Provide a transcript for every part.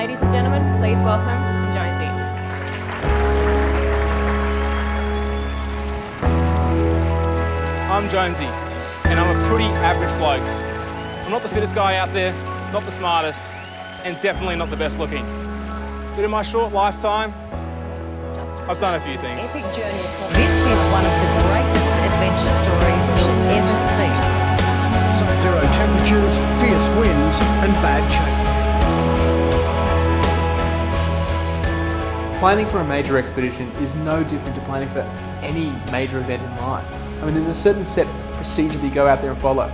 Ladies and gentlemen, please welcome Jonesy. I'm Jonesy, and I'm a pretty average bloke. I'm not the fittest guy out there, not the smartest, and definitely not the best looking. But in my short lifetime, I've done a few things. Epic journey across. This is one of the greatest adventure stories you'll ever see. Sub-zero temperatures, fierce winds and bad change. Planning for a major expedition is no different to planning for any major event in life. I mean, there's a certain set procedure that you go out there and follow.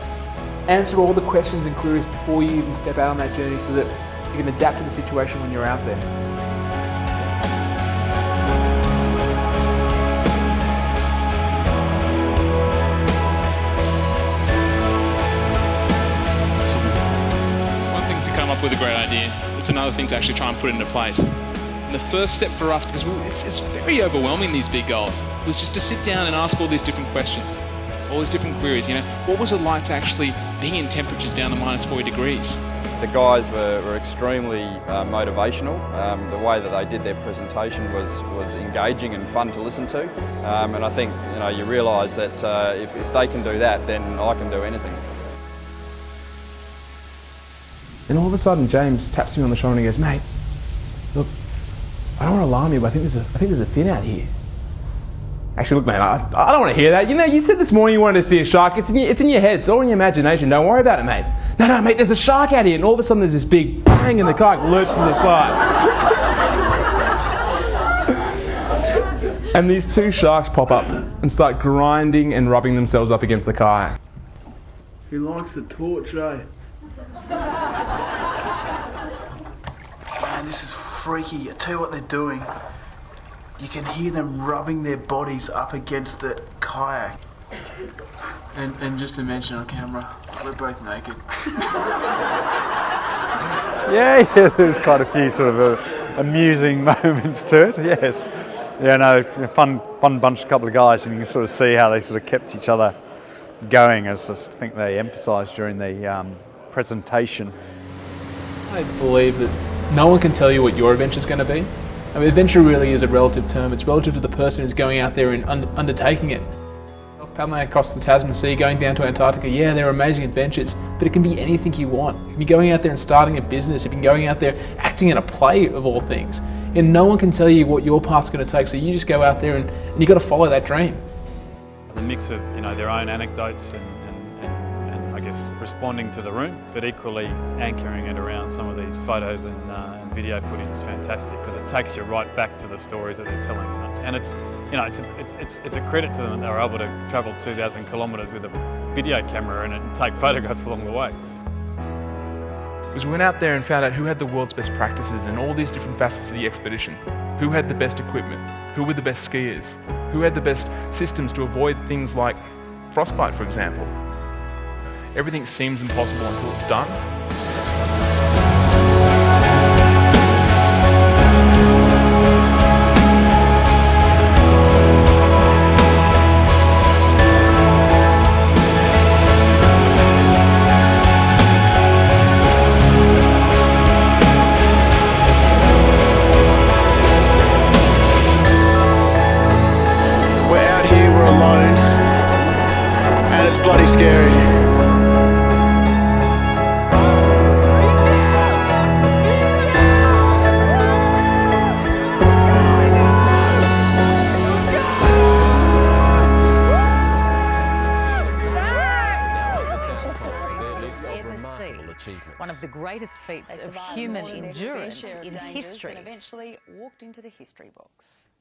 Answer all the questions and queries before you even step out on that journey so that you can adapt to the situation when you're out there. One thing to come up with a great idea, it's another thing to actually try and put it into place. And the first step for us, because it's very overwhelming, these big goals, was just to sit down and ask all these different questions, all these different queries. You know, what was it like to actually be in temperatures down to minus 40 degrees? The guys were extremely motivational. The way that they did their presentation was engaging and fun to listen to. And I think you realise that if they can do that, then I can do anything. And all of a sudden, James taps me on the shoulder and he goes, "Mate, look, I don't want to alarm you, but I think there's a fin out here." Actually, look, mate, I don't want to hear that. You know, you said this morning you wanted to see a shark. It's in your head. It's all in your imagination. Don't worry about it, mate. No, mate, there's a shark out here. And all of a sudden there's this big bang and the kayak lurches to the side. And these two sharks pop up and start grinding and rubbing themselves up against the kayak. He likes the torch, eh? Man, this is freaky. I tell you what they're doing. You can hear them rubbing their bodies up against the kayak. And just to mention on camera, we're both naked. Yeah, there's quite a few sort of amusing moments to it, yes. Yeah, no, fun bunch, couple of guys, and you can sort of see how they sort of kept each other going, as I think they emphasised during the presentation. I believe that no one can tell you what your adventure's going to be. I mean, adventure really is a relative term. It's relative to the person who's going out there and undertaking it. Paddling across the Tasman Sea, going down to Antarctica, yeah, they're amazing adventures, but it can be anything you want. It can be going out there and starting a business. It can be going out there acting in a play, of all things. And no one can tell you what your path's going to take, so you just go out there and you've got to follow that dream. The mix of their own anecdotes and I guess responding to the room, but equally anchoring it around some of these photos and video footage is fantastic, because it takes you right back to the stories that they're telling. And it's a credit to them that they were able to travel 2,000 kilometres with a video camera and take photographs along the way. Because we went out there and found out who had the world's best practices in all these different facets of the expedition. Who had the best equipment? Who were the best skiers? Who had the best systems to avoid things like frostbite, for example? Everything seems impossible until it's done. We're out here, we're alone, and it's bloody scary. One of the greatest feats of human endurance in history. And eventually walked into the history books.